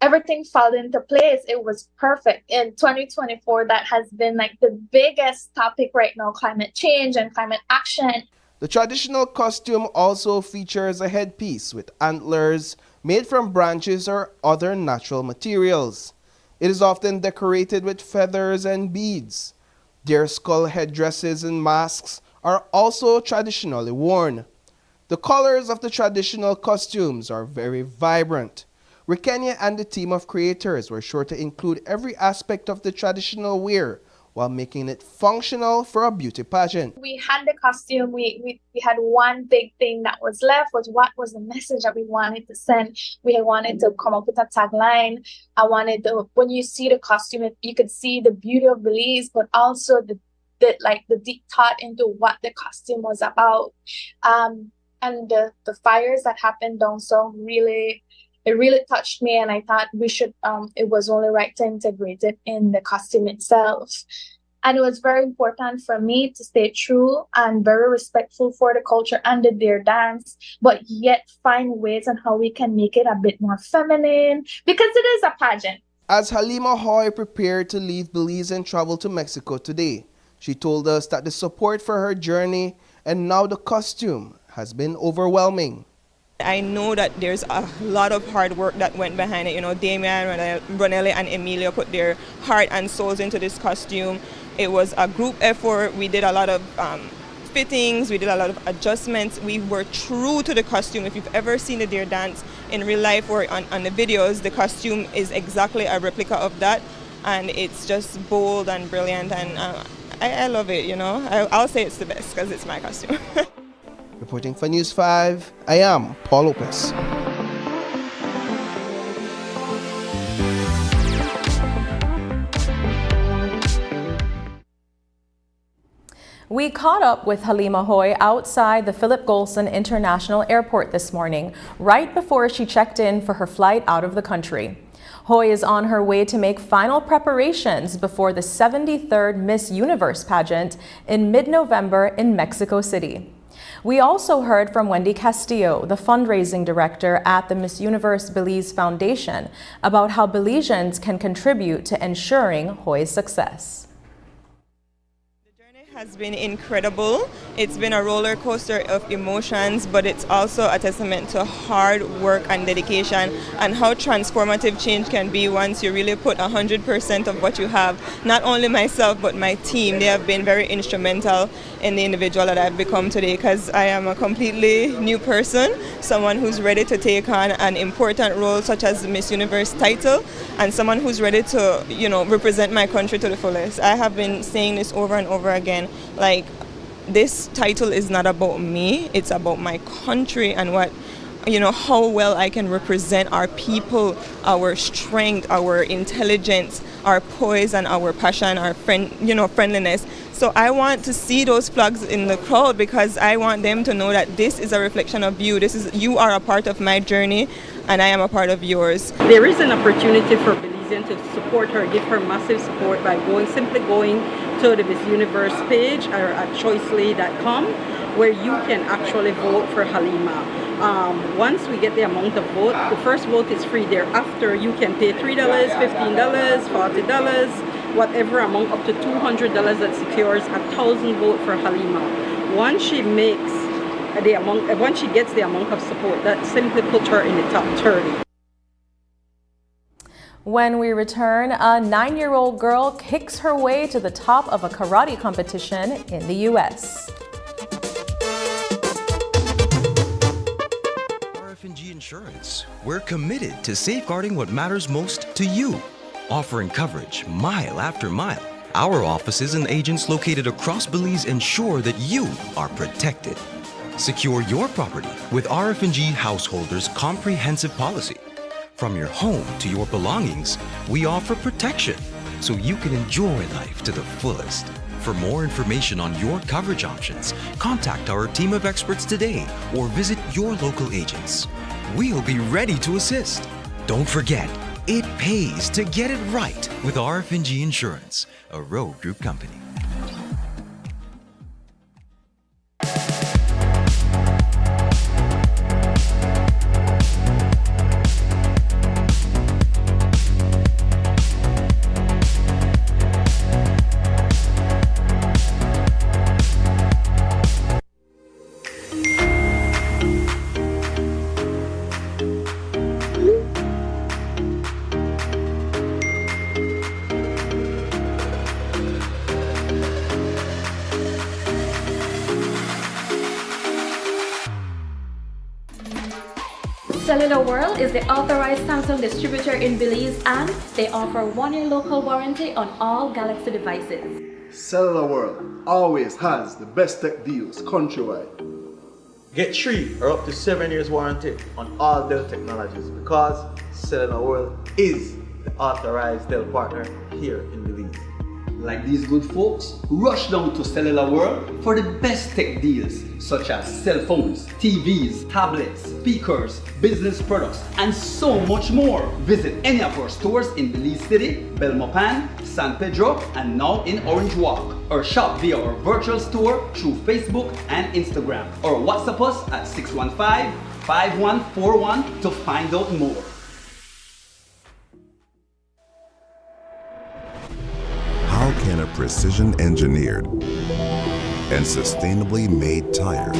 everything fell into place. It was perfect. In 2024, that has been like the biggest topic right now, climate change and climate action. The traditional costume also features a headpiece with antlers made from branches or other natural materials. It is often decorated with feathers and beads. Deer skull headdresses and masks are also traditionally worn. The colors of the traditional costumes are very vibrant. Ricenia and the team of creators were sure to include every aspect of the traditional wear while making it functional for a beauty pageant. We had the costume, we had one big thing that was left, was what was the message that we wanted to send. We wanted to come up with a tagline. I wanted to, when you see the costume, you could see the beauty of Belize, but also the deep thought into what the costume was about. And the fires that happened down south it really touched me, and I thought we should, it was only right to integrate it in the costume itself. And it was very important for me to stay true and very respectful for the culture and the deer dance, but yet find ways on how we can make it a bit more feminine, because it is a pageant. As Halima Hoy prepared to leave Belize and travel to Mexico today, she told us that the support for her journey and now the costume has been overwhelming. I know that there's a lot of hard work that went behind it. You know, Damian, Ronelli, and Emilia put their heart and souls into this costume. It was a group effort. We did a lot of fittings, we did a lot of adjustments. We were true to the costume. If you've ever seen the deer dance in real life or on the videos, the costume is exactly a replica of that. And it's just bold and brilliant, and I love it, you know. I'll say it's the best because it's my costume. Reporting for News 5, I am Paul Lopez. We caught up with Halima Hoy outside the Philip Golson International Airport this morning, right before she checked in for her flight out of the country. Hoy is on her way to make final preparations before the 73rd Miss Universe pageant in mid-November in Mexico City. We also heard from Wendy Castillo, the fundraising director at the Miss Universe Belize Foundation, about how Belizeans can contribute to ensuring Hoy's success. has been incredible. It's been a roller coaster of emotions, but it's also a testament to hard work and dedication and how transformative change can be once you really put 100% of what you have. Not only myself, but my team, they have been very instrumental in the individual that I've become today, because I am a completely new person, someone who's ready to take on an important role such as the Miss Universe title, and someone who's ready to, represent my country to the fullest. I have been saying this over and over again, like, this title is not about me, it's about my country and how well I can represent our people, our strength, our intelligence, our poise and our passion, our friendliness. So I want to see those flags in the crowd, because I want them to know that this is a reflection of you. You are a part of my journey and I am a part of yours. There is an opportunity for Belizean to support her, give her massive support by simply going to the Miss Universe page or at choicelay.com, where you can actually vote for Halima. Once we get the amount of vote, the first vote is free. Thereafter, you can pay $3, $15, $40, whatever amount, up to $200 that secures 1,000 votes for Halima. Once she gets the amount of support, that simply puts her in the top 30. When we return, a 9-year-old girl kicks her way to the top of a karate competition in the U.S. RF&G Insurance. We're committed to safeguarding what matters most to you, offering coverage mile after mile. Our offices and agents located across Belize ensure that you are protected. Secure your property with RF&G Householders' comprehensive policy. From your home to your belongings, we offer protection so you can enjoy life to the fullest. For more information on your coverage options, contact our team of experts today or visit your local agents. We'll be ready to assist. Don't forget, it pays to get it right with RF&G Insurance, a Road Group company. Cellular World is the authorized Samsung distributor in Belize, and they offer 1-year local warranty on all Galaxy devices. Cellular World always has the best tech deals countrywide. Get 3 or up to 7 years warranty on all Dell technologies, because Cellular World is the authorized Dell partner here in Belize. Like these good folks, rush down to Cellular World for the best tech deals, such as cell phones, TVs, tablets, speakers, business products, and so much more. Visit any of our stores in Belize City, Belmopan, San Pedro, and now in Orange Walk, or shop via our virtual store through Facebook and Instagram, or WhatsApp us at 615-5141 to find out more. How can a precision-engineered and sustainably made tire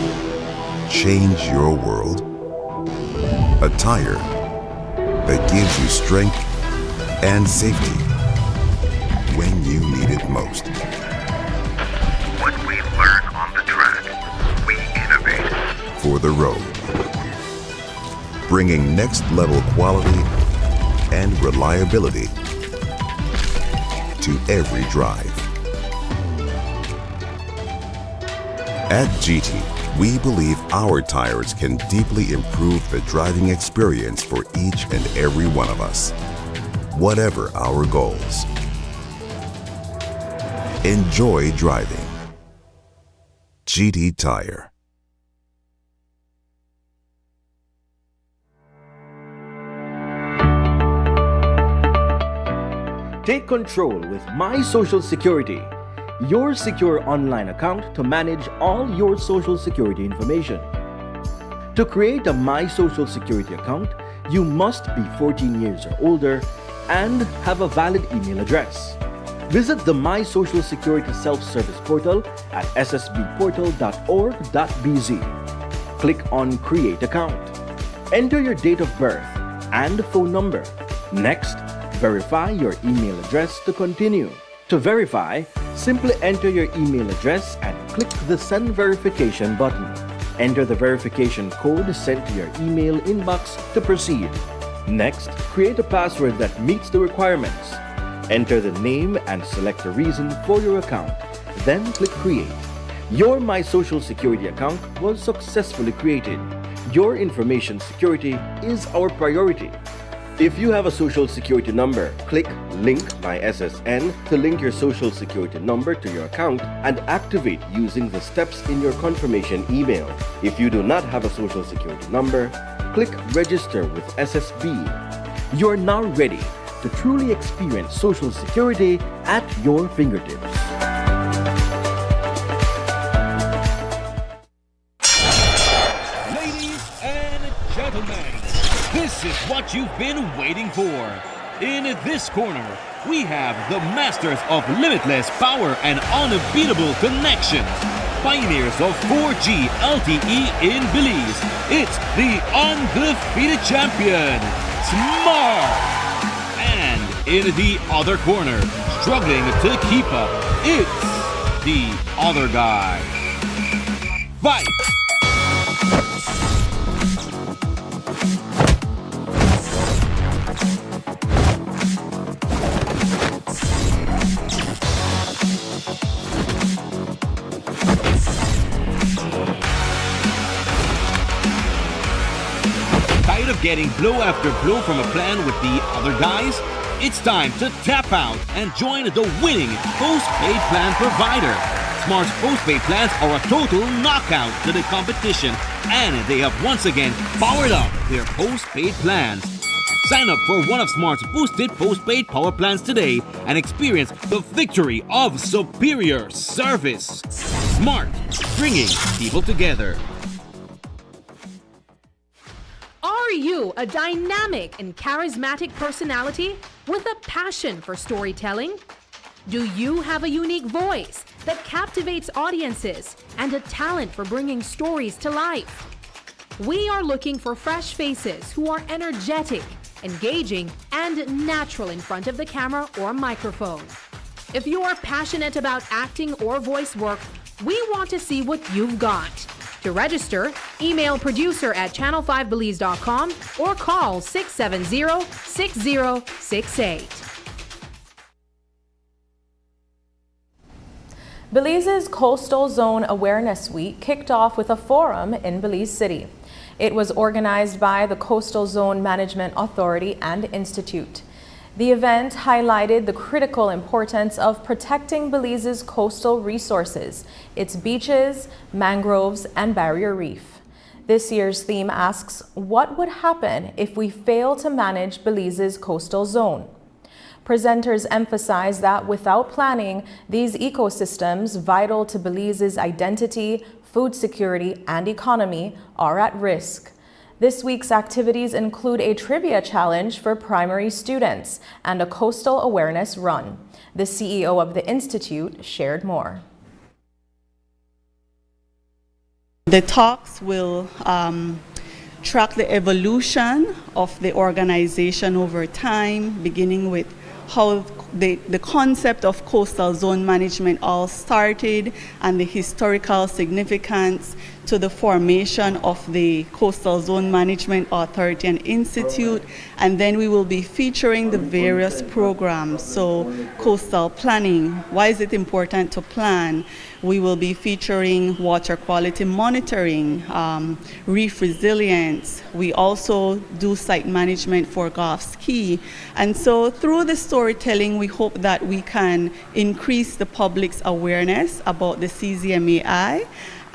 change your world? A tire that gives you strength and safety when you need it most. What we learn on the track, we innovate. For the road. Bringing next-level quality and reliability to every drive. At GT, we believe our tires can deeply improve the driving experience for each and every one of us, whatever our goals. Enjoy driving. GT Tire. Take control with My Social Security, your secure online account to manage all your social security information. To create a My Social Security account, you must be 14 years or older and have a valid email address. Visit the My Social Security self-service portal at ssbportal.org.bz. Click on Create Account. Enter your date of birth and phone number. Next, verify your email address to continue. To verify, simply enter your email address and click the Send Verification button. Enter the verification code sent to your email inbox to proceed. Next, create a password that meets the requirements. Enter the name and select a reason for your account. Then click Create. Your My Social Security account was successfully created. Your information security is our priority. If you have a Social Security number, click Link My SSN to link your Social Security number to your account and activate using the steps in your confirmation email. If you do not have a Social Security number, click Register with SSB. You are now ready to truly experience Social Security at your fingertips. Ladies and gentlemen, this is what you've been waiting for. In this corner, we have the masters of limitless power and unbeatable connections. Pioneers of 4G LTE in Belize. It's the undefeated champion, Smart. And in the other corner, struggling to keep up, it's the other guy. Fight! Tired of getting blow after blow from a plan with the other guys? It's time to tap out and join the winning postpaid plan provider. Smart's postpaid plans are a total knockout to the competition, and they have once again powered up their postpaid plans. Sign up for one of Smart's boosted postpaid power plans today and experience the victory of superior service. Smart, bringing people together. Are you a dynamic and charismatic personality with a passion for storytelling? Do you have a unique voice that captivates audiences and a talent for bringing stories to life? We are looking for fresh faces who are energetic, engaging, and natural in front of the camera or microphone. If you are passionate about acting or voice work, we want to see what you've got. To register, email producer@channel5belize.com or call 670-6068. Belize's Coastal Zone Awareness Week kicked off with a forum in Belize City. It was organized by the Coastal Zone Management Authority and Institute. The event highlighted the critical importance of protecting Belize's coastal resources, its beaches, mangroves, and barrier reef. This year's theme asks, what would happen if we fail to manage Belize's coastal zone? Presenters emphasize that without planning, these ecosystems vital to Belize's identity, food security, and economy are at risk. This week's activities include a trivia challenge for primary students and a coastal awareness run. The CEO of the Institute shared more. The talks will track the evolution of the organization over time, beginning with how the concept of coastal zone management all started and the historical significance to the formation of the Coastal Zone Management Authority and Institute, and then we will be featuring the various programs. So coastal planning, why is it important to plan? We will be featuring water quality monitoring, reef resilience. We also do site management for Goff's Key. And so through the storytelling, we hope that we can increase the public's awareness about the CZMAI,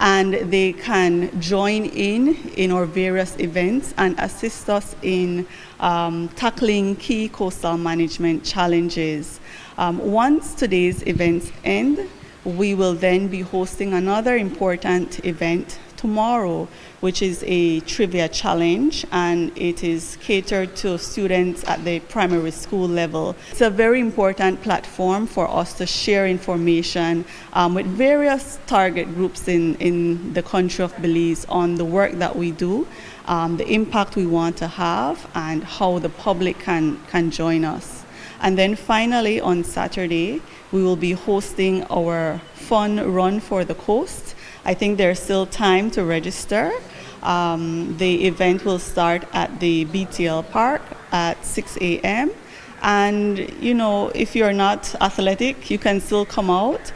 and they can join in our various events and assist us in tackling key coastal management challenges. Once today's events end, we will then be hosting another important event tomorrow, which is a trivia challenge, and it is catered to students at the primary school level. It's a very important platform for us to share information with various target groups in the country of Belize on the work that we do, the impact we want to have, and how the public can join us. And then finally, on Saturday, we will be hosting our fun run for the coast. I think there's still time to register. The event will start at the BTL Park at 6 a.m. And, you know, if you're not athletic, you can still come out,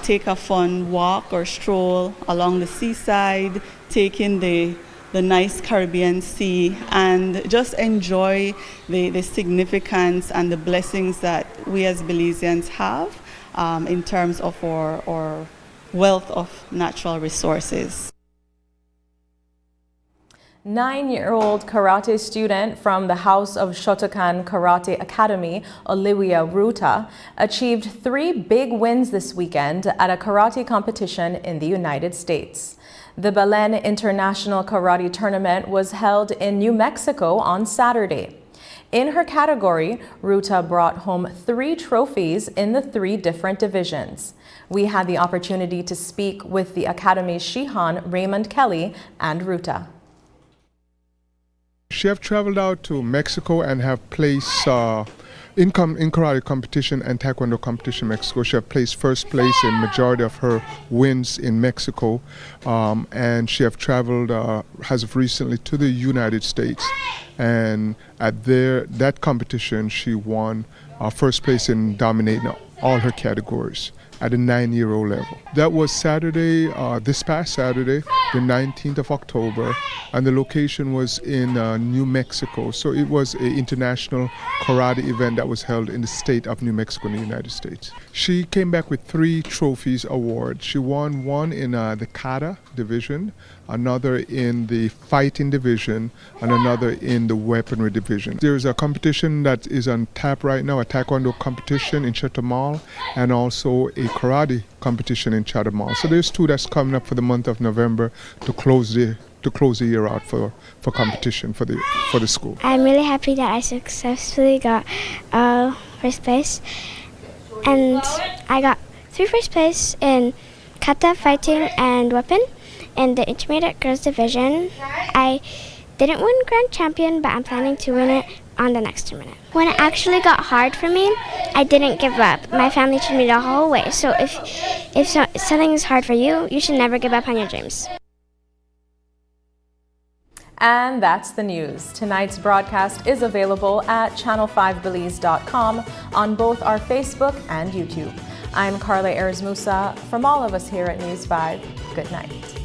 take a fun walk or stroll along the seaside, take in the nice Caribbean Sea, and just enjoy the significance and the blessings that we as Belizeans have in terms of our wealth of natural resources. 9-year-old karate student from the House of Shotokan Karate Academy, Olivia Ruta, achieved 3 big wins this weekend at a karate competition in the United States. The Belen International Karate Tournament was held in New Mexico on Saturday. In her category, Ruta brought home 3 trophies in the 3 different divisions. We had the opportunity to speak with the Academy's Shihan Raymond Kelly and Ruta. She have traveled out to Mexico and have placed in karate competition and taekwondo competition in Mexico. She have placed first place in majority of her wins in Mexico, and she have traveled as of recently to the United States, and at that competition she won first place in dominating all her categories at a 9-year-old level. That was Saturday, this past Saturday, the 19th of October, and the location was in New Mexico. So it was an international karate event that was held in the state of New Mexico in the United States. She came back with 3 trophies awards. She won one in the kata division, another in the fighting division, and another in the weaponry division. There's a competition that is on tap right now, a taekwondo competition in Chetumal, and also a karate competition in Chetumal. So there's 2 that's coming up for the month of November to close the year out for competition for the school. I'm really happy that I successfully got first place, and I got 3 first place in kata, fighting, and weapon. In the intermediate girls division, I didn't win grand champion, but I'm planning to win it on the next tournament. When it actually got hard for me, I didn't give up. My family cheered me the whole way. So if something is hard for you, you should never give up on your dreams. And that's the news. Tonight's broadcast is available at channel5belize.com on both our Facebook and YouTube. I'm Carla Ayers Musa. From all of us here at News 5, good night.